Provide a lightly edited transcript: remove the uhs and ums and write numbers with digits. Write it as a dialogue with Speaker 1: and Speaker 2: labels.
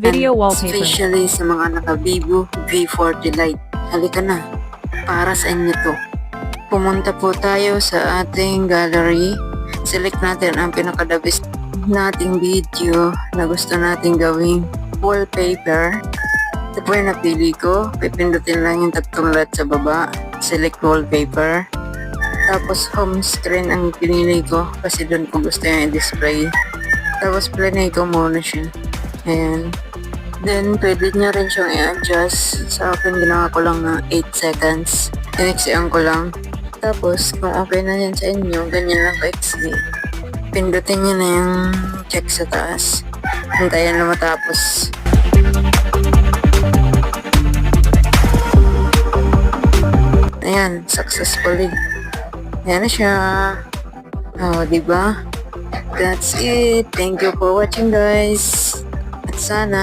Speaker 1: Video wallpaper.
Speaker 2: Especially sa mga naka-Vivo V40 Lite. Halika na, para sa inyo to. Pumunta po tayo sa ating gallery. Select natin ang pinaka-the best nating video na gusto nating gawing wallpaper. Ito po yung napili ko. Pipindutin lang yung tatlong lahat sa baba. Select wallpaper. Tapos home screen ang pinili ko kasi doon ko gusto yung i-display. Tapos planay ko muna siya. Ayan. Then pwede nyo rin siyang i-adjust. Sa akin ginawa ko lang na 8 seconds. Iniksian ko lang. Tapos kung okay na yan sa inyo, ganyan lang ka-XD. Pindutin nyo na yung check sa taas. Hintayin na matapos. Ayan, successfully. Ayan na siya. Oh, diba? That's it. Thank you for watching, guys. At sana